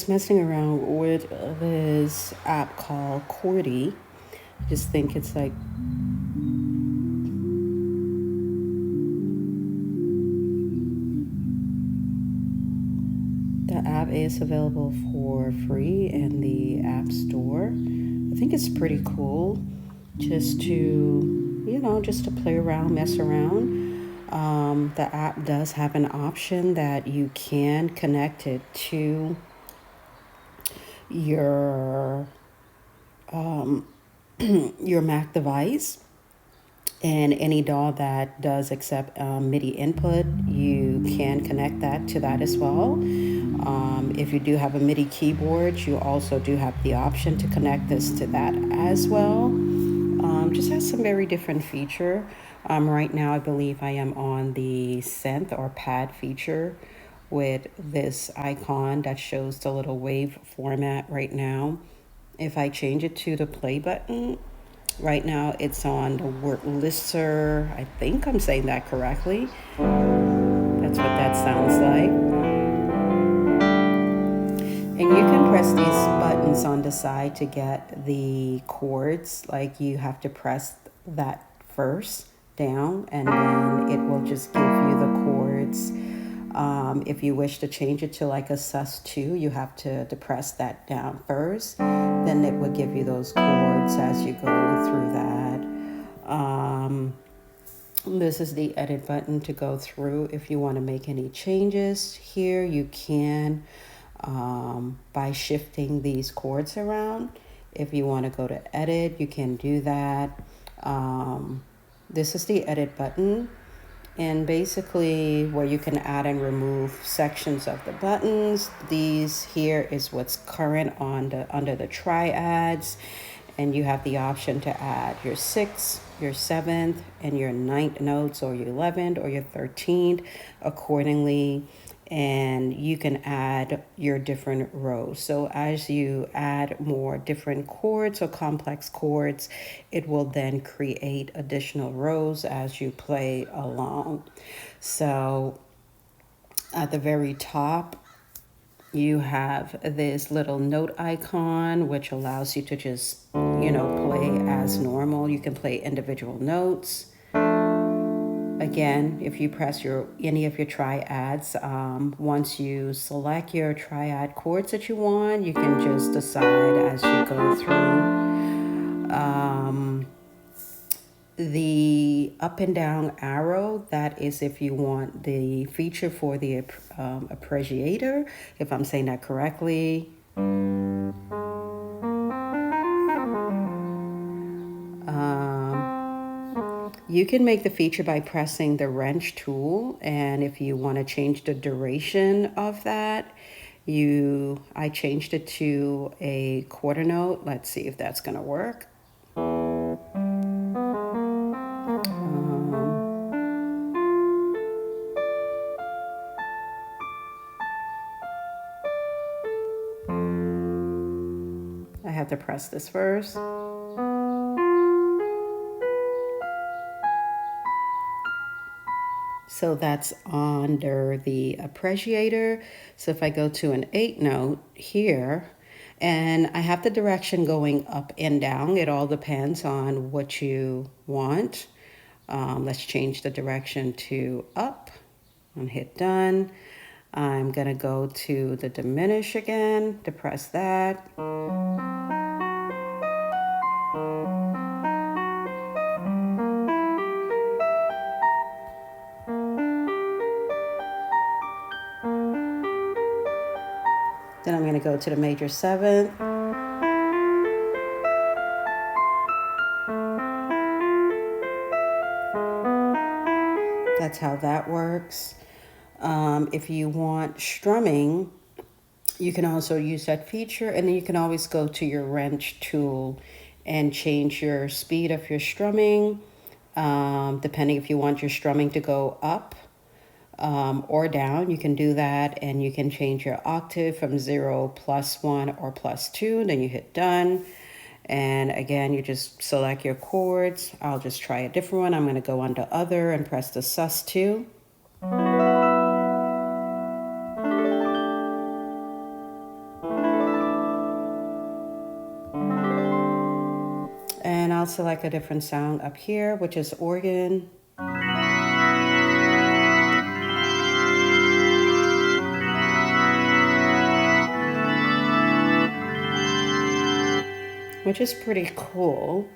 Messing around with this app called Chordi. Just think it's like the app is available for free in the App Store. I think it's pretty cool just to, just to play around, mess around. The app does have an option that you can connect it to your your Mac device, and any DAW that does accept MIDI input, you can connect that to that as well. If you do have a MIDI keyboard, you also do have the option to connect this to that as well. Just has some very different feature. Right now, I believe I am on the synth or pad feature with this icon that shows the little wave format right now. If I change it to the play button, right now it's on the word lister. I think I'm saying that correctly. That's what that sounds like. And you can press these buttons on the side to get the chords. Like you have to press that first down, and then it will just give you the chords. If you wish to change it to like a sus2, you have to press that down first. Then it will give you those chords as you go through that. This is the edit button to go through. If you want to make any changes here, you can by shifting these chords around. If you want to go to edit, you can do that. This is the edit button, and basically where you can add and remove sections of the buttons. These here is what's current on the under the triads, and you have the option to add your 6th, your 7th, and your 9th notes, or your 11th or your 13th accordingly. And you can add your different rows. So as you add more different chords or complex chords, it will then create additional rows as you play along. So at the very top, you have this little note icon, which allows you to just, play as normal. You can play individual notes. Again, if you press any of your triads, once you select your triad chords that you want, you can just decide as you go through. The up and down arrow, that is if you want the feature for the appreciator, if I'm saying that correctly. You can make the feature by pressing the wrench tool, and if you want to change the duration of that, I changed it to a quarter note. Let's see if that's going to work. I have to press this first. So that's under the appreciator. So if I go to an 8 note here, and I have the direction going up and down. It all depends on what you want. Let's change the direction to up and hit done. I'm gonna go to the diminish again to press that. Then I'm going to go to the major 7th. That's how that works. If you want strumming, you can also use that feature, and then you can always go to your wrench tool and change your speed of your strumming, depending if you want your strumming to go up or down. You can do that, and you can change your octave from 0, +1, or +2. Then you hit done, and again you just select your chords. I'll just try a different one. I'm going to go on to other and press the sus2. I'll select a different sound up here, which is organ. Which is pretty cool.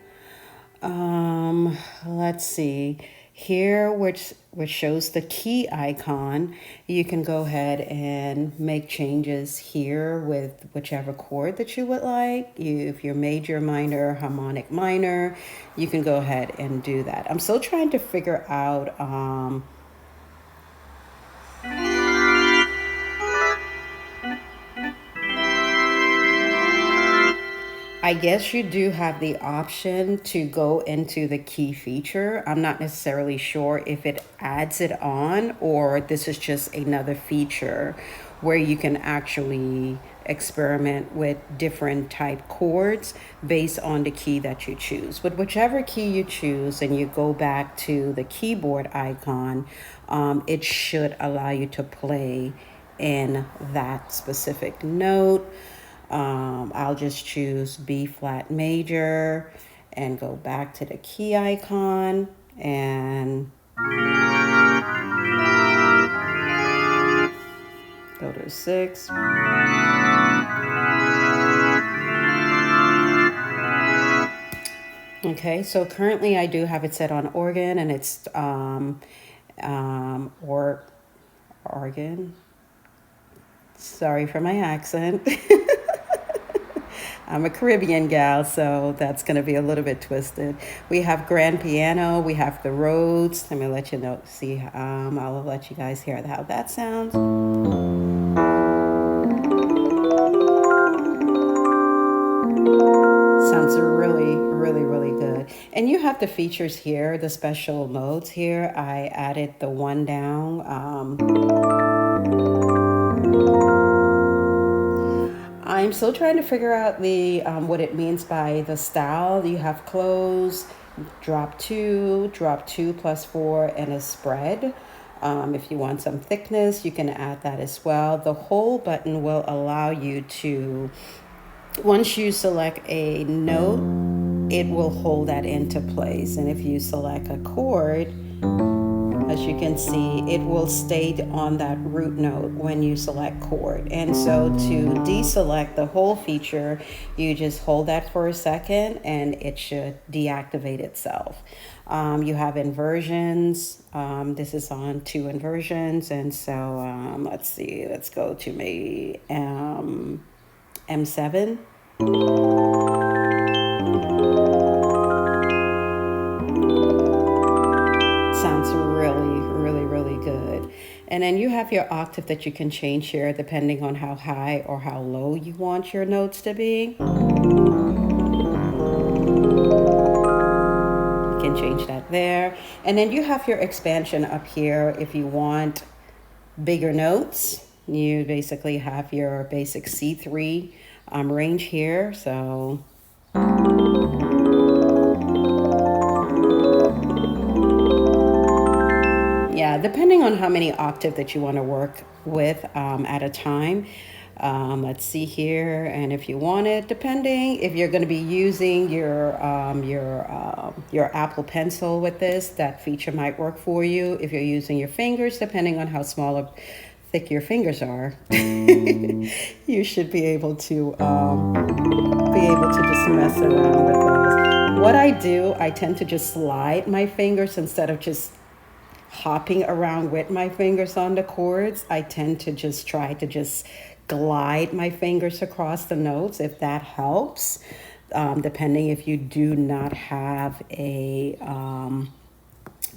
Let's see here, which shows the key icon. You can go ahead and make changes here with whichever chord that you would like. If you're major, minor, harmonic, minor, you can go ahead and do that. I'm still trying to figure out I guess you do have the option to go into the key feature. I'm not necessarily sure if it adds it on or this is just another feature where you can actually experiment with different type chords based on the key that you choose. But whichever key you choose and you go back to the keyboard icon, it should allow you to play in that specific note. I'll just choose B flat major and go back to the key icon and go to 6. Okay, so currently I do have it set on organ and it's organ. Sorry for my accent. I'm a Caribbean gal, so that's going to be a little bit twisted. We have grand piano. We have the Rhodes. Let me let you know. See, I'll let you guys hear how that sounds. Sounds really, really, really good. And you have the features here, the special modes here. I added the one down. I'm still trying to figure out the what it means by the style. You have close, drop 2 plus 4, and a spread. If you want some thickness, you can add that as well. The whole button will allow you to, once you select a note, it will hold that into place. And if you select a chord, as you can see, it will stay on that root note when you select chord. And so to deselect the whole feature, you just hold that for a second and it should deactivate itself. You have inversions. This is on 2 inversions. And so let's see, let's go to maybe M7. Sounds really, really, really good. And then you have your octave that you can change here depending on how high or how low you want your notes to be. You can change that there. And then you have your expansion up here if you want bigger notes. You basically have your basic C3 range here. So yeah, depending on how many octave that you want to work with at a time. Let's see here, and if you want it, depending if you're going to be using your Apple Pencil with this, that feature might work for you. If you're using your fingers, depending on how small or thick your fingers are, you should be able to just mess around with those. What I do, I tend to just slide my fingers instead of just hopping around with my fingers on the chords. I tend to just try to just glide my fingers across the notes, if that helps, depending if you do not have a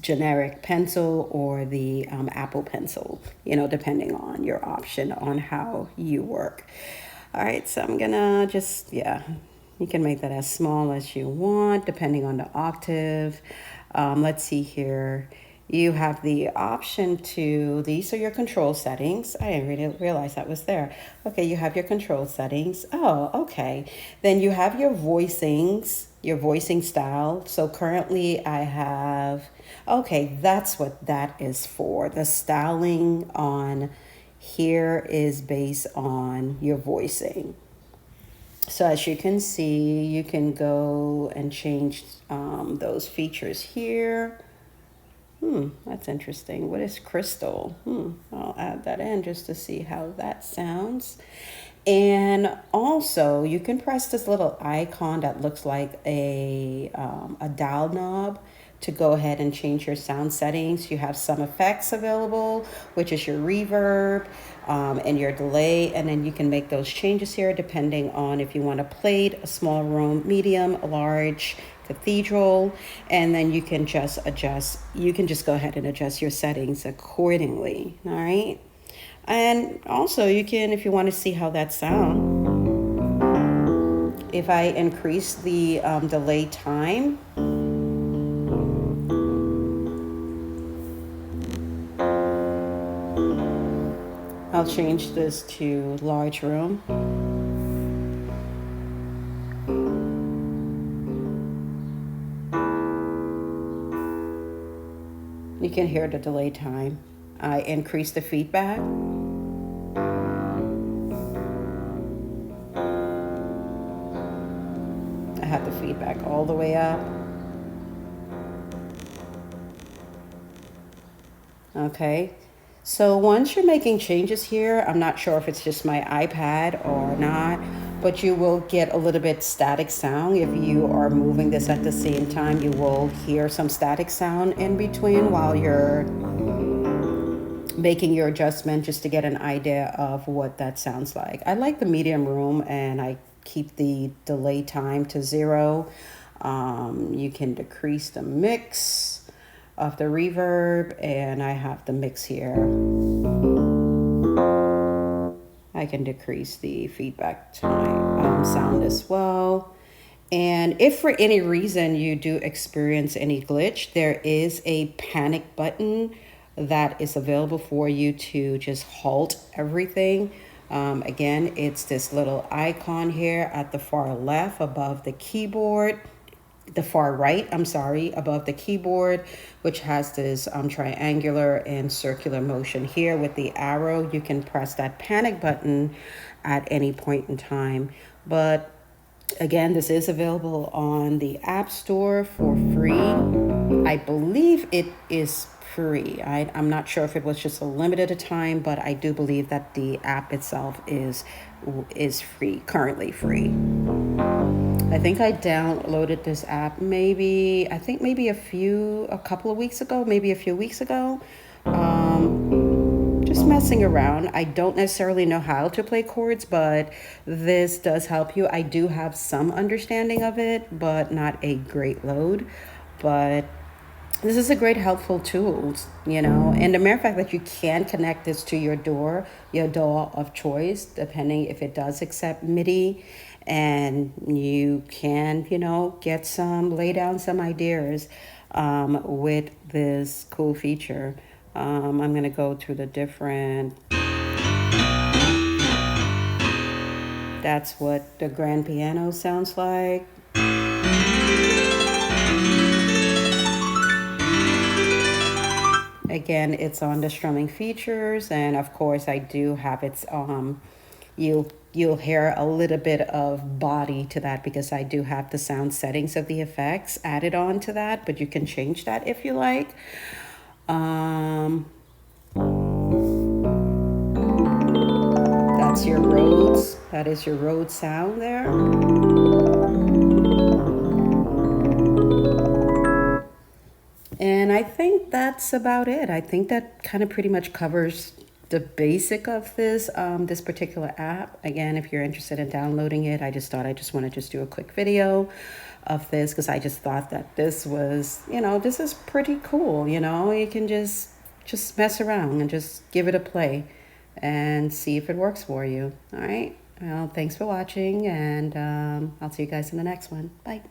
generic pencil or the Apple Pencil, depending on your option on how you work. All right, so I'm gonna just, you can make that as small as you want, depending on the octave. Let's see here. You have the option to, these are your control settings. I didn't really realize that was there. Okay, you have your control settings. Oh, okay. Then you have your voicings, your voicing style. So currently I have, okay, that's what that is for. The styling on here is based on your voicing. So as you can see, you can go and change those features here. That's interesting. What is crystal? I'll add that in just to see how that sounds. And also, you can press this little icon that looks like a dial knob to go ahead and change your sound settings. You have some effects available, which is your reverb and your delay, and then you can make those changes here depending on if you want a plate, a small room, medium, a large, cathedral, and then you can just adjust. You can just go ahead and adjust your settings accordingly. All right. And also, you can, if you want to see how that sounds, if I increase the delay time, I'll change this to large room. You can hear the delay time. I increase the feedback. I have the feedback all the way up. Okay. So once you're making changes here, I'm not sure if it's just my iPad or not, but you will get a little bit static sound. If you are moving this at the same time, you will hear some static sound in between while you're making your adjustment, just to get an idea of what that sounds like. I like the medium room, and I keep the delay time to 0. You can decrease the mix of the reverb, and I have the mix here. I can decrease the feedback time sound as well. And if for any reason you do experience any glitch, there is a panic button that is available for you to just halt everything. Again, it's this little icon here at the far left above the keyboard, the far right, above the keyboard, which has this triangular and circular motion here with the arrow. You can press that panic button at any point in time. But again, this is available on the App Store for free. I believe it is free. I'm not sure if it was just a limited time, but I do believe that the app itself is free, currently free. I think I downloaded this app maybe a couple of weeks ago, maybe a few weeks ago. Just messing around. I don't necessarily know how to play chords, but this does help you. I do have some understanding of it, but not a great load. But this is a great helpful tool, and the mere fact that you can connect this to your DAW of choice, depending if it does accept MIDI, and you can, lay down some ideas with this cool feature. I'm going to go through the different. That's what the grand piano sounds like. Again, it's on the strumming features, and of course I do have its you'll hear a little bit of body to that because I do have the sound settings of the effects added on to that, but you can change that if you like. That's your Rhodes. That is your Rhodes sound there. And I think that's about it. I think that kind of pretty much covers the basic of this particular app. Again, if you're interested in downloading it, I just thought I just want to just do a quick video of this because I just thought that this was, this is pretty cool. You can just mess around and just give it a play and see if it works for you. All right. Well, thanks for watching, and I'll see you guys in the next one. Bye.